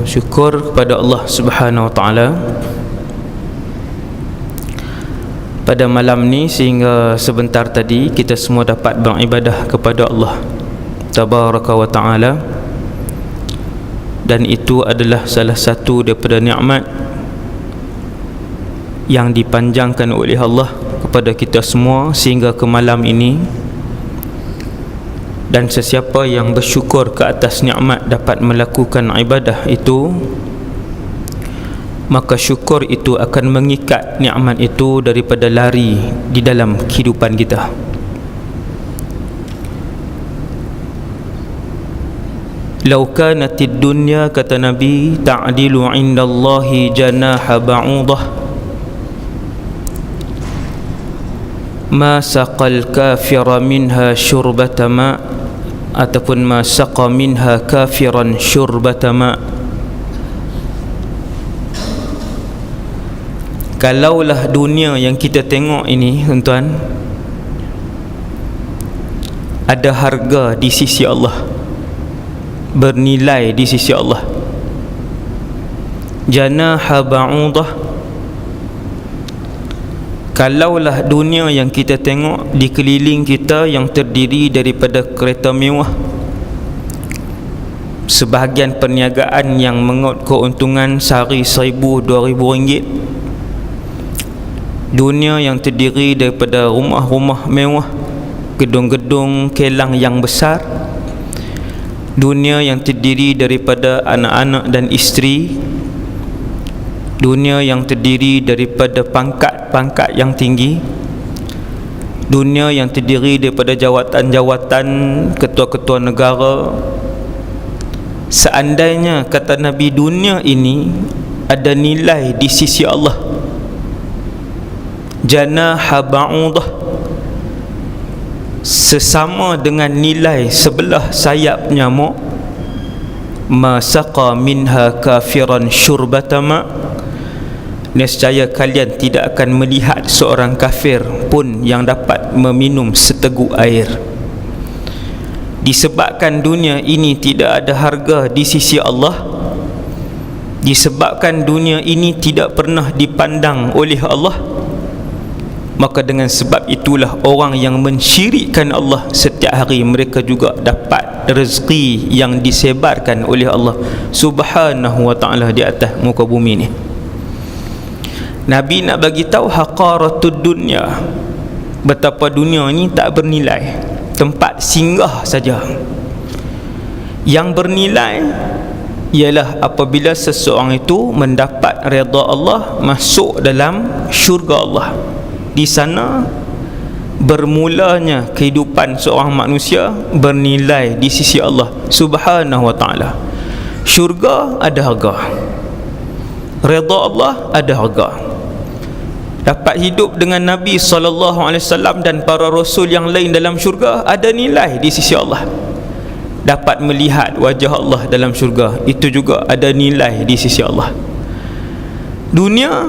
syukur kepada Allah Subhanahu Wa Taala pada malam ni, sehingga sebentar tadi kita semua dapat beribadah kepada Allah Tabaraka wa Ta'ala, dan itu adalah salah satu daripada nikmat yang dipanjangkan oleh Allah kepada kita semua sehingga ke malam ini. Dan sesiapa yang bersyukur ke atas nikmat dapat melakukan ibadah itu, maka syukur itu akan mengikat nikmat itu daripada lari di dalam kehidupan kita. Lau kanatid dunya, kata Nabi, ta'dilu indallahi janaha ba'udah ma saqal kafira minha syurbata ma', ataupun ma saqa minha kafiran syurbata ma'. Kalaulah dunia yang kita tengok ini, tuan-tuan, ada harga di sisi Allah, bernilai di sisi Allah, janaha ba'udah, kalaulah dunia yang kita tengok di keliling kita yang terdiri daripada kereta mewah, sebahagian perniagaan yang mengaut keuntungan sehari 1,000-2,000 ringgit, dunia yang terdiri daripada rumah-rumah mewah, gedung-gedung kelang yang besar, dunia yang terdiri daripada anak-anak dan isteri, dunia yang terdiri daripada pangkat-pangkat yang tinggi, dunia yang terdiri daripada jawatan-jawatan ketua-ketua negara. Seandainya, kata Nabi, dunia ini ada nilai di sisi Allah, janaha ba'udah, sesama dengan nilai sebelah sayap nyamuk, ma saqa minha kafiran syurbata ma', nescaya kalian tidak akan melihat seorang kafir pun yang dapat meminum seteguk air. Disebabkan dunia ini tidak ada harga di sisi Allah, disebabkan dunia ini tidak pernah dipandang oleh Allah, maka dengan sebab itulah orang yang mensyirikkan Allah setiap hari mereka juga dapat rezeki yang disebarkan oleh Allah Subhanahu wa Ta'ala di atas muka bumi ni. Nabi nak bagi tahu haqaratud dunya, betapa dunia ni tak bernilai, tempat singgah saja. Yang bernilai ialah apabila seseorang itu mendapat redha Allah, masuk dalam syurga Allah. Di sana bermulanya kehidupan seorang manusia bernilai di sisi Allah Subhanahu wa Ta'ala. Syurga ada harga, redha Allah ada harga. Dapat hidup dengan Nabi SAW dan para rasul yang lain dalam syurga ada nilai di sisi Allah. Dapat melihat wajah Allah dalam syurga, itu juga ada nilai di sisi Allah. Dunia,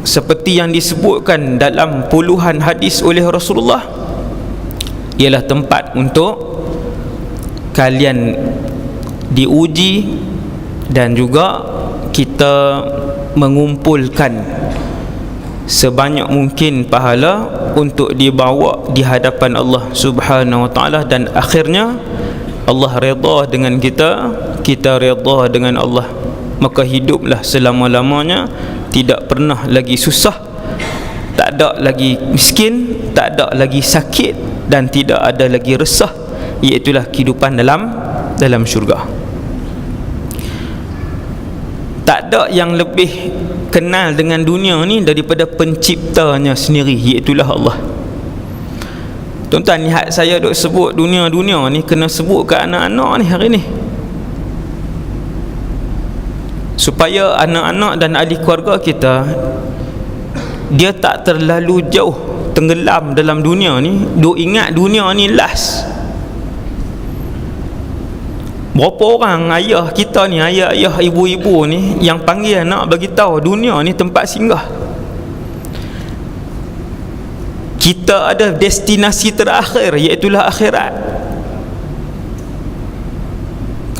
seperti yang disebutkan dalam puluhan hadis oleh Rasulullah, ialah tempat untuk kalian diuji dan juga kita mengumpulkan sebanyak mungkin pahala untuk dibawa di hadapan Allah Subhanahu wa Ta'ala, dan akhirnya Allah redha dengan kita, kita redha dengan Allah. Maka hiduplah selama-lamanya, tidak pernah lagi susah, tak ada lagi miskin, tak ada lagi sakit, dan tidak ada lagi resah, iaitulah kehidupan dalam syurga. Tak ada yang lebih kenal dengan dunia ni daripada penciptanya sendiri, iaitulah Allah. Tuan-tuan, lihat saya duk sebut dunia-dunia ni, kena sebut ke anak-anak ni hari ni, supaya anak-anak dan ahli keluarga kita dia tak terlalu jauh tenggelam dalam dunia ni, duk ingat dunia ni last. Berapa orang ayah kita ni, ayah-ayah, ibu-ibu ni yang panggil anak bagi tahu dunia ni tempat singgah. Kita ada destinasi terakhir, iaitulah akhirat.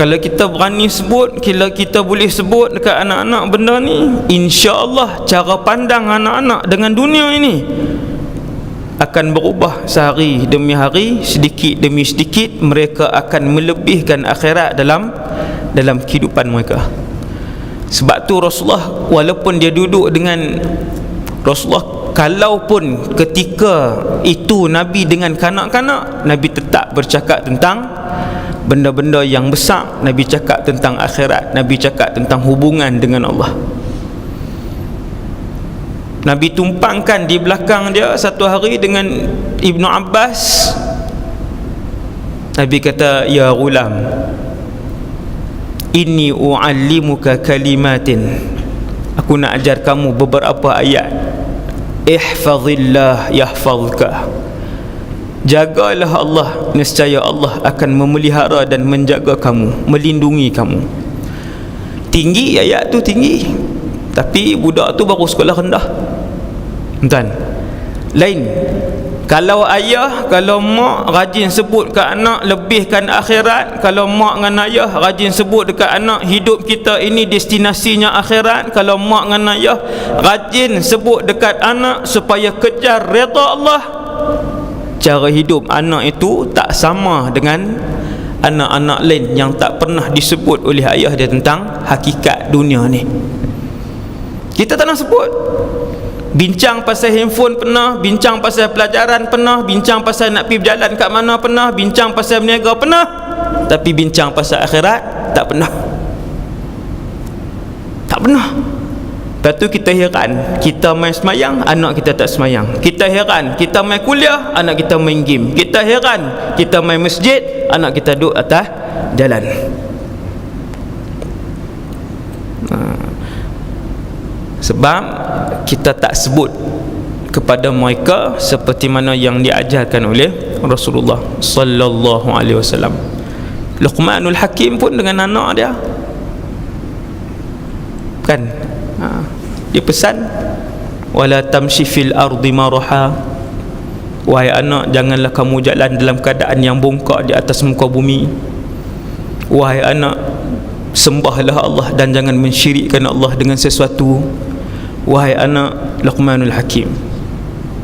Kalau kita berani sebut, kalau kita boleh sebut dekat anak-anak benda ni, insya-Allah cara pandang anak-anak dengan dunia ini akan berubah sehari demi hari, sedikit demi sedikit. Mereka akan melebihkan akhirat dalam kehidupan mereka. Sebab tu Rasulullah, walaupun dia duduk dengan Rasulullah, kalaupun ketika itu Nabi dengan kanak-kanak, Nabi tetap bercakap tentang benda-benda yang besar. Nabi cakap tentang akhirat, Nabi cakap tentang hubungan dengan Allah. Nabi tumpangkan di belakang dia satu hari dengan Ibnu Abbas. Nabi kata, ya ghulam, inni u'allimuka kalimatin, aku nak ajar kamu beberapa ayat. Ihfazillah yahfazka, jagalah Allah, nescaya Allah akan memelihara dan menjaga kamu, melindungi kamu. Tinggi ayat tu, tinggi. Tapi budak tu baru sekolah rendah. Tuan, lain. Kalau ayah, kalau mak rajin sebut ke anak lebihkan akhirat, kalau mak dengan ayah rajin sebut dekat anak hidup kita ini destinasinya akhirat, kalau mak dengan ayah rajin sebut dekat anak supaya kejar redha Allah, cara hidup anak itu tak sama dengan anak-anak lain yang tak pernah disebut oleh ayah dia tentang hakikat dunia ni. Kita tak nak sebut. Bincang pasal handphone pernah, bincang pasal pelajaran pernah, bincang pasal nak pergi berjalan kat mana pernah, bincang pasal berniaga pernah, tapi bincang pasal akhirat tak pernah. Tak pernah. Lepas tu kita heran, kita main semayang, anak kita tak semayang. Kita heran, kita main kuliah, anak kita main game. Kita heran, kita main masjid, anak kita duduk atas jalan. Sebab kita tak sebut kepada mereka seperti mana yang diajarkan oleh Rasulullah sallallahu alaihi wasallam. Luqmanul Hakim pun dengan anak dia kan, dia pesan, wala tamshi fil ardi maraha, wahai anak, janganlah kamu jalan dalam keadaan yang bongkak di atas muka bumi. Wahai anak, sembahlah Allah dan jangan mensyirikkan Allah dengan sesuatu. Wahai anak, Luqmanul Hakim.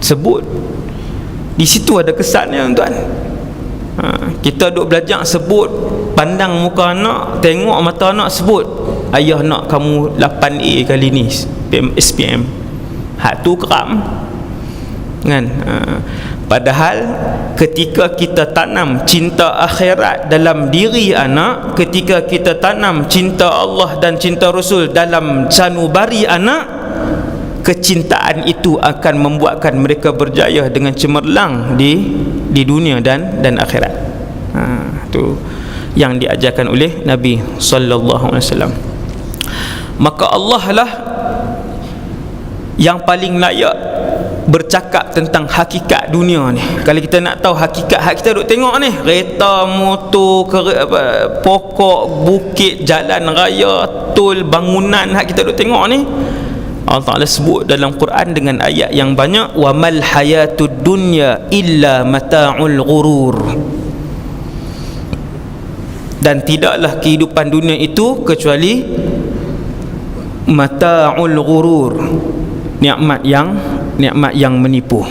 Sebut. Di situ ada kesannya, tuan. Kita duk belajar sebut, pandang muka anak, tengok mata anak, sebut, ayah nak kamu 8A kali ni SPM. Hak tu keram kan? Padahal ketika kita tanam cinta akhirat dalam diri anak, ketika kita tanam cinta Allah dan cinta Rasul dalam sanubari anak, kecintaan itu akan membuatkan mereka berjaya dengan cemerlang di dunia dan akhirat. Tu yang diajarkan oleh Nabi sallallahu alaihi wasallam. Maka Allah lah yang paling layak bercakap tentang hakikat dunia ni. Kalau kita nak tahu hakikat, hak kita duk tengok ni, kereta, motor, pokok, bukit, jalan raya, tol, bangunan, hak kita duk tengok ni, Allah Ta'ala sebut dalam Quran dengan ayat yang banyak, wa mal hayatud dunya illa mata'ul ghurur, dan tidaklah kehidupan dunia itu kecuali mata'ul ghurur, nikmat yang menipu.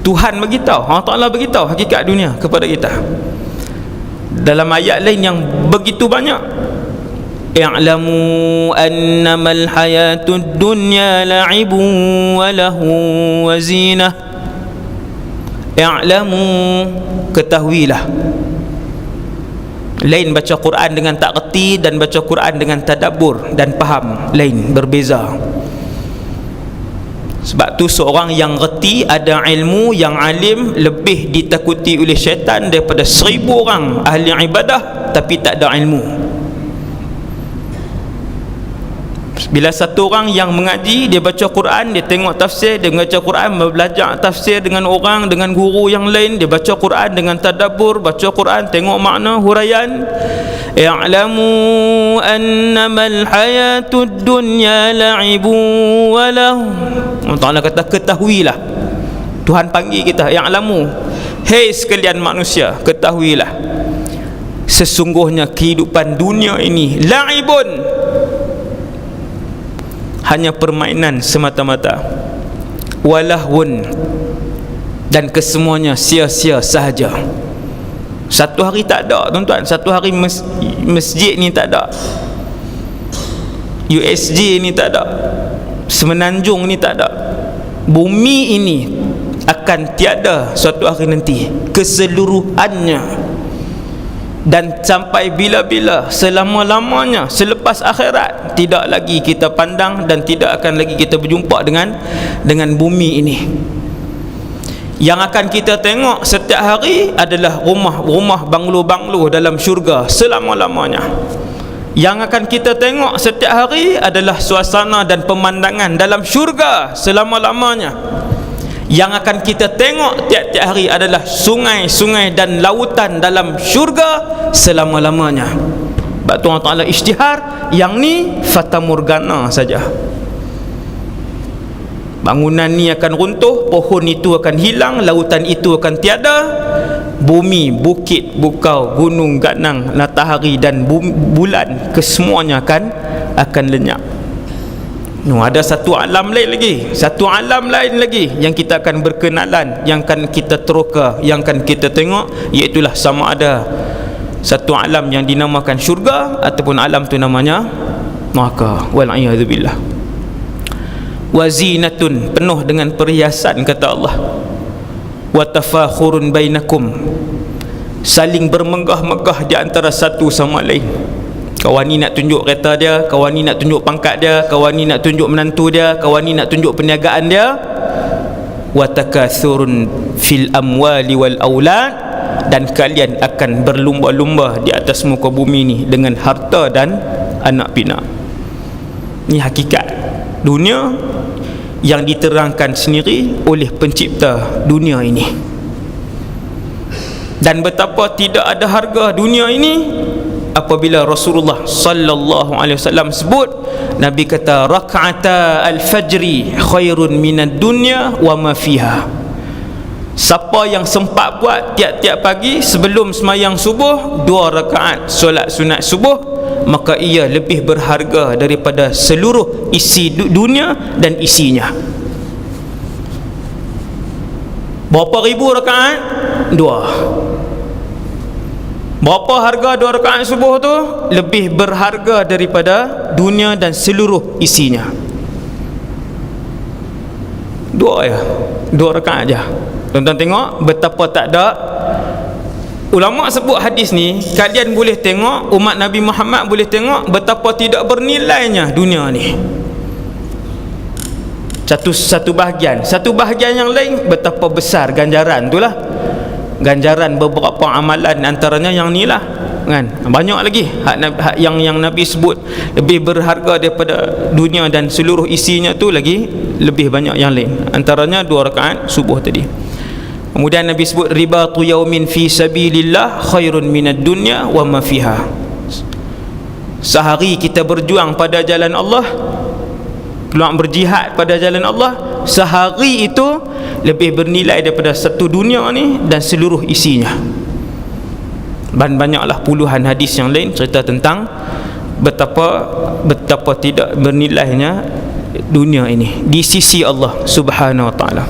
Tuhan beritahu, Allah Ta'ala beritahu hakikat dunia kepada kita dalam ayat lain yang begitu banyak. I'lamu annamal hayatud dunya la'ibun wa lahu wa zinah. I'lamu, ketahuilah. Lain baca Quran dengan tak reti dan baca Quran dengan tadabbur dan faham, lain, berbeza. Sebab tu seorang yang reti, ada ilmu, yang alim, lebih ditakuti oleh syaitan daripada 1000 orang ahli ibadah tapi tak ada ilmu. Bila satu orang yang mengaji, dia baca Quran, dia tengok tafsir, dia baca Quran, belajar tafsir dengan orang, dengan guru yang lain, dia baca Quran dengan tadabbur, baca Quran, tengok makna huraian. I'lamu annamal hayatud dunya la'ibun wa lahu. Allah Ta'ala kata, ketahuilah. Tuhan panggil kita, i'lamu, hei sekalian manusia, ketahuilah sesungguhnya kehidupan dunia ini la'ibun, hanya permainan semata-mata, walahun, dan kesemuanya sia-sia sahaja. Satu hari tak ada tuan-tuan, satu hari masjid ni tak ada, USJ ni tak ada, Semenanjung ni tak ada, bumi ini akan tiada suatu hari nanti keseluruhannya, dan sampai bila-bila, selama-lamanya, selepas akhirat tidak lagi kita pandang dan tidak akan lagi kita berjumpa dengan bumi ini. Yang akan kita tengok setiap hari adalah rumah-rumah, banglo-banglo dalam syurga selama-lamanya. Yang akan kita tengok setiap hari adalah suasana dan pemandangan dalam syurga selama-lamanya. Yang akan kita tengok tiap-tiap hari adalah sungai-sungai dan lautan dalam syurga selama-lamanya. Sebab tu Allah Ta'ala isytihar, yang ni fatamorgana saja. Bangunan ni akan runtuh, pohon itu akan hilang, lautan itu akan tiada, bumi, bukit, bukau, gunung, ganang, matahari dan bulan, kesemuanya akan lenyap. Ada satu alam lain lagi, satu alam lain lagi yang kita akan berkenalan, yang akan kita teroka, yang akan kita tengok, iaitulah sama ada satu alam yang dinamakan syurga ataupun alam tu namanya neraka. Wal'iyadzubillah. Wazinatun, penuh dengan perhiasan, kata Allah. Watafakhurun bainakum, saling bermegah-megah di antara satu sama lain. Kawan ni nak tunjuk kereta dia, kawan ni nak tunjuk pangkat dia, kawan ni nak tunjuk menantu dia, kawan ni nak tunjuk perniagaan dia. Watakathurun fil amwali wal aulad, dan kalian akan berlumba-lumba di atas muka bumi ni dengan harta dan anak pinak. Ini hakikat dunia yang diterangkan sendiri oleh pencipta dunia ini. Dan betapa tidak ada harga dunia ini apabila Rasulullah sallallahu alaihi wasallam sebut, Nabi kata rak'ata al-fajri khairun minad dunya wa ma fiha. Siapa yang sempat buat tiap-tiap pagi sebelum sembahyang subuh 2 rakaat solat sunat subuh, maka ia lebih berharga daripada seluruh isi dunia dan isinya. Berapa ribu rakaat? 2. Berapa harga 2 rakaat subuh tu? Lebih berharga daripada dunia dan seluruh isinya. 2 ya, 2 rakaat aja. Tuan-tuan tengok betapa tak ada. Ulama sebut hadis ni, kalian boleh tengok, umat Nabi Muhammad boleh tengok betapa tidak bernilainya dunia ni. Satu bahagian. Satu bahagian yang lain betapa besar ganjaran itulah. Ganjaran beberapa amalan, antaranya yang ni lah, kan? Banyak lagi hak yang Nabi sebut lebih berharga daripada dunia dan seluruh isinya tu, lagi lebih banyak yang lain. Antaranya 2 rakaat subuh tadi. Kemudian Nabi sebut ribatu yaumin fi sabilillah khairun minad dunya wa ma fiha. Sehari kita berjuang pada jalan Allah, keluar berjihad pada jalan Allah, sehari itu lebih bernilai daripada satu dunia ni dan seluruh isinya. Dan banyaklah puluhan hadis yang lain cerita tentang betapa tidak bernilainya dunia ini di sisi Allah Subhanahu wa taala.